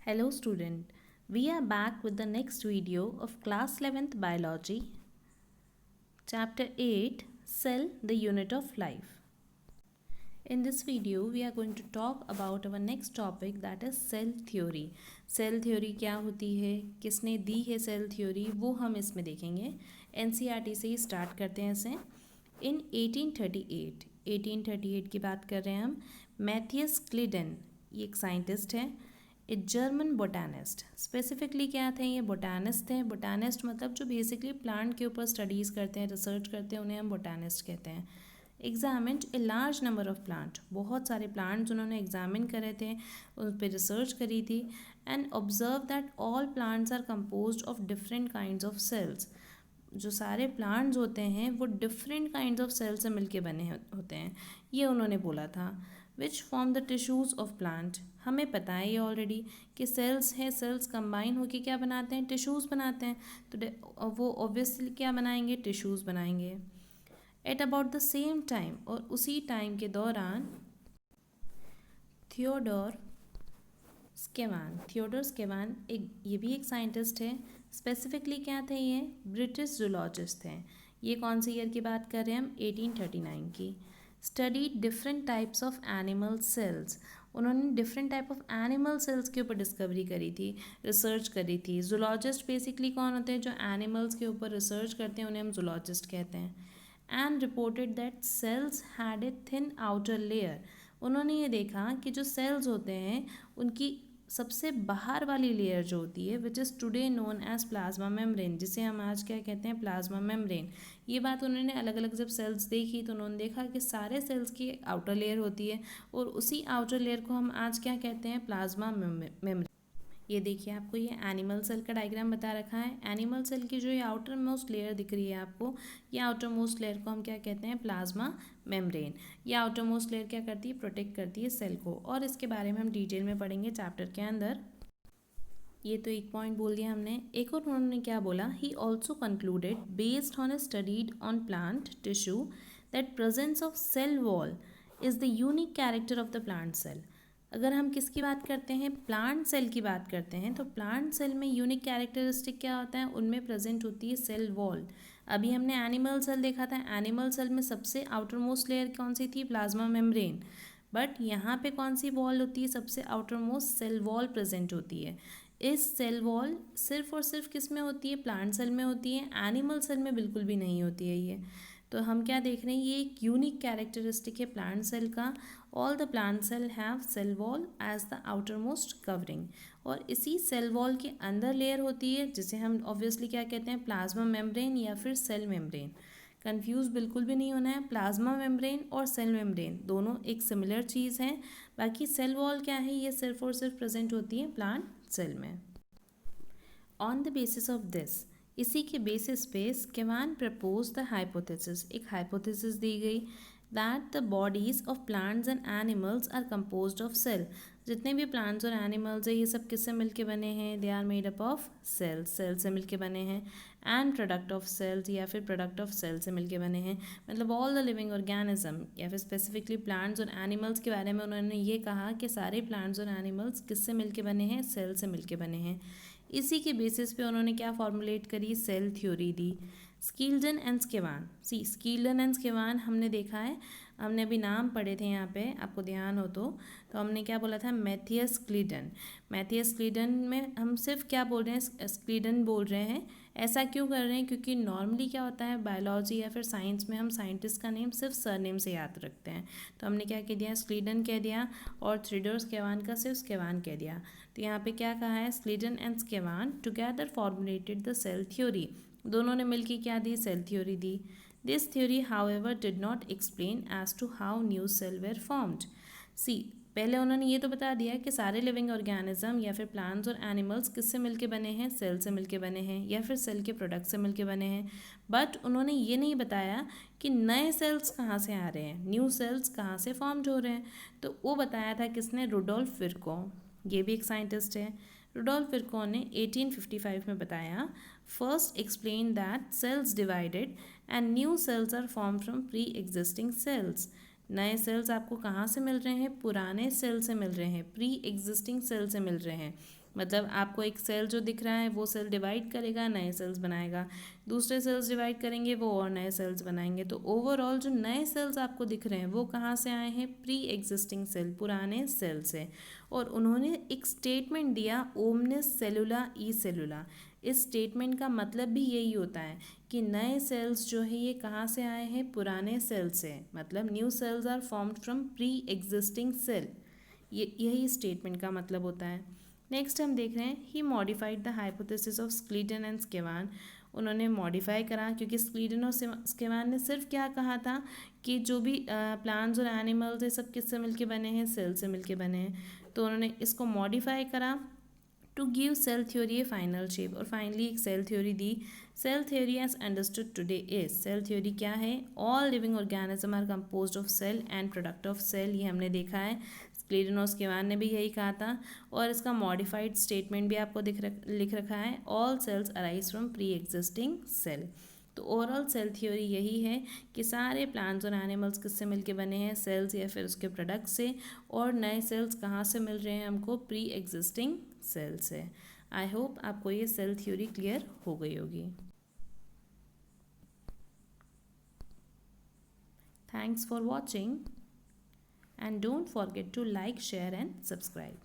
Hello student, we are back with the next video of class 11th biology, chapter 8, cell the unit of life. In this video we are going to talk about our next topic, that is cell theory. Cell theory क्या होती है, किसने दी है cell theory, वो हम इसमें देखेंगे. NCERT से ही स्टार्ट करते हैं इसे. इन 1838 की बात कर रहे हैं हम. मैथियस क्लिडेन, ये एक साइंटिस्ट है. A German botanist. स्पेसिफिकली क्या थे ये? बोटानिस्ट थे. बोटानिस्ट मतलब जो बेसिकली प्लांट के ऊपर स्टडीज़ करते हैं, रिसर्च करते हैं, उन्हें हम बोटानिस्ट कहते हैं. Examined a large number of plant. बहुत सारे प्लांट्स उन्होंने एग्जामिन करे थे, उन पर रिसर्च करी थी. And observe that all plants are composed of different kinds of cells. जो सारे प्लांट्स होते हैं वो डिफरेंट काइंड्स ऑफ सेल्स से मिलके बने होते हैं, ये उन्होंने बोला था. Which form the tissues of plant. हमें पता है ये ऑलरेडी कि सेल्स हैं, सेल्स कंबाइन होकर क्या बनाते हैं? टिश्यूज़ बनाते हैं. तो वो ऑब्वियसली क्या बनाएंगे? टिश्यूज़ बनाएंगे. At about the same time, और उसी टाइम के दौरान थियोडोर स्केवान एक, ये भी एक साइंटिस्ट है. स्पेसिफिकली क्या थे ये? ब्रिटिश जूलॉजिस्ट हैं. ये कौन सी ईयर की बात कर रहे हैं हम? 1839 की. Study different types of animal cells. उन्होंने different type of animal cells के ऊपर डिस्कवरी करी थी, रिसर्च करी थी. जूलॉजिस्ट बेसिकली कौन होते हैं? जो एनिमल्स के ऊपर रिसर्च करते हैं उन्हें हम जूलॉजिस्ट कहते हैं. And reported that cells had a thin outer layer. उन्होंने ये देखा कि जो सेल्स होते हैं उनकी सबसे बाहर वाली लेयर जो होती है, which is today known as plasma membrane, जिसे हम आज क्या कहते हैं? Plasma membrane. ये बात उन्होंने अलग अलग जब सेल्स देखी तो उन्होंने देखा कि सारे सेल्स की आउटर लेयर होती है, और उसी आउटर लेयर को हम आज क्या कहते हैं? Plasma membrane. ये देखिए, आपको ये एनिमल सेल का डायग्राम बता रखा है. एनिमल सेल की जो ये आउटर मोस्ट लेयर दिख रही है आपको, ये आउटर मोस्ट लेयर को हम क्या कहते हैं? Plasma membrane. ये आउटर मोस्ट लेयर क्या करती है? प्रोटेक्ट करती है सेल को, और इसके बारे में हम डिटेल में पढ़ेंगे चैप्टर के अंदर. ये तो एक पॉइंट बोल दिया हमने. एक और उन्होंने क्या बोला? He also concluded based on a studied on plant tissue that presence of cell wall is the unique character of the plant cell. अगर हम किसकी बात करते हैं? प्लांट सेल की बात करते हैं, तो प्लांट सेल में यूनिक कैरेक्टरिस्टिक क्या होता है? उनमें प्रेजेंट होती है सेल वॉल. अभी हमने एनिमल सेल देखा था. एनिमल सेल में सबसे आउटर मोस्ट लेयर कौन सी थी? Plasma membrane. बट यहाँ पे कौन सी वॉल होती है? सबसे outer most cell wall present होती है. इस सेल वॉल सिर्फ और सिर्फ किस में होती है? प्लांट सेल में होती है. एनिमल सेल में बिल्कुल भी नहीं होती है ये. तो हम क्या देख रहे हैं? ये एक यूनिक कैरेक्टरिस्टिक है प्लांट सेल का. All the plant cell have cell wall as the outer most covering. और इसी सेल वॉल के अंदर लेयर होती है जिसे हम ऑब्वियसली क्या कहते हैं? प्लाज्मा मेम्ब्रेन या फिर सेल मेम्ब्रेन. कंफ्यूज बिल्कुल भी नहीं होना है. प्लाज्मा मेम्ब्रेन और सेल मेम्ब्रेन दोनों एक सिमिलर चीज़ हैं. बाकी सेल वॉल क्या है? ये सिर्फ और सिर्फ प्रेजेंट होती है प्लांट सेल में. On the basis of this, इसी के बेसिस पे स्केवान प्रपोज द हाइपोथेसिस. एक हाइपोथेसिस दी गई that the bodies of plants and animals are composed of cell. जितने भी प्लांट्स और एनिमल्स हैं ये सब किससे मिलके बने हैं? They are made up of cells. Cell से मिलके बने हैं. एंड प्रोडक्ट ऑफ सेल्स, या फिर प्रोडक्ट ऑफ सेल से मिलके बने हैं. मतलब ऑल द लिविंग ऑर्गेनिज्म, या फिर स्पेसिफिकली प्लांट्स और एनिमल्स के बारे में उन्होंने ये कहा कि सारे प्लांट्स और एनिमल्स किससे मिलके बने हैं? सेल से मिलके बने हैं. इसी के बेसिस पे उन्होंने क्या फॉर्मुलेट करी? सेल थ्योरी दी. Schleiden and Schwann. Schleiden and Schwann हमने देखा है, हमने अभी नाम पढ़े थे यहाँ पे, आपको ध्यान हो तो हमने क्या बोला था? मैथियस क्लीडन. मैथियस क्लीडन में हम सिर्फ क्या बोल रहे हैं? क्लीडन बोल रहे हैं. ऐसा क्यों कर रहे हैं? क्योंकि नॉर्मली क्या होता है बायोलॉजी या फिर साइंस में हम साइंटिस्ट का नेम सिर्फ सरनेम से याद रखते हैं. तो हमने क्या कह दिया? स्क्लीडन कह दिया, और थ्रीडोर स्केवान का सिर्फ स्केवान कह दिया. तो यहाँ पे क्या कहा है? Schleiden and Schwann together formulated the cell theory. दोनों ने मिलकर क्या दी? सेल थ्योरी दी. This theory however did not explain as to how new cell were formed. पहले उन्होंने ये तो बता दिया कि सारे लिविंग ऑर्गेनिज्म या फिर प्लांट्स और एनिमल्स किससे मिलके बने हैं? सेल से मिलके बने हैं, या फिर सेल के प्रोडक्ट से मिलके बने हैं. बट उन्होंने ये नहीं बताया कि नए सेल्स कहाँ से आ रहे हैं, न्यू सेल्स कहाँ से फॉर्म्ड हो रहे हैं. तो वो बताया था किसने? रुडोल्फ विर्को. ये भी एक साइंटिस्ट है. रुडोल्फ विर्को ने 1855 में बताया. First explain that cells divided and new cells are form from pre existing cells. नए सेल्स आपको कहाँ से मिल रहे हैं? पुराने सेल से मिल रहे हैं, प्री एग्जिस्टिंग सेल से मिल रहे हैं। मतलब आपको एक सेल जो दिख रहा है वो सेल डिवाइड करेगा, नए सेल्स बनाएगा, दूसरे सेल्स डिवाइड करेंगे वो और नए सेल्स बनाएंगे। तो ओवरऑल जो नए सेल्स आपको दिख रहे हैं वो कहाँ से आए हैं? प्री एग्जिस्टिंग सेल, पुराने सेल से। और उन्होंने एक स्टेटमेंट दिया, ओमनिस सेलुला ई सेलुला। इस स्टेटमेंट का मतलब भी यही होता है कि नए सेल्स जो है ये कहाँ से आए हैं? पुराने सेल से। मतलब new cells are formed from pre existing cell, ये यही स्टेटमेंट का मतलब होता है। नेक्स्ट हम देख रहे हैं, he modified the hypothesis of Schleiden and Schwann. उन्होंने मॉडिफाई करा, क्योंकि स्क्लीटन और स्केवान ने सिर्फ क्या कहा था कि जो भी प्लांट्स और एनिमल्स ये सब किससे मिलके बने हैं? सेल से मिलके बने हैं। तो उन्होंने इसको मॉडिफाई करा to give cell theory a final shape, और फाइनली एक सेल थ्योरी दी। Cell theory as understood today is, cell theory क्या है? All living organism are composed of cell and product of cell. ये हमने देखा है, स्क्लीटन और स्केवान ने भी यही कहा था। और इसका मॉडिफाइड स्टेटमेंट भी आपको लिख रखा है, all cells arise from pre existing cell. तो ओवरऑल सेल थ्योरी यही है कि सारे प्लांट्स और एनिमल्स किससे मिलके बने हैं? सेल्स या फिर उसके प्रोडक्ट से। और नए सेल्स कहाँ से मिल रहे हैं हमको? प्री एग्जिस्टिंग सेल से। आई होप आपको ये सेल थ्योरी क्लियर हो गई होगी। Thanks for watching and don't forget to like, share and subscribe.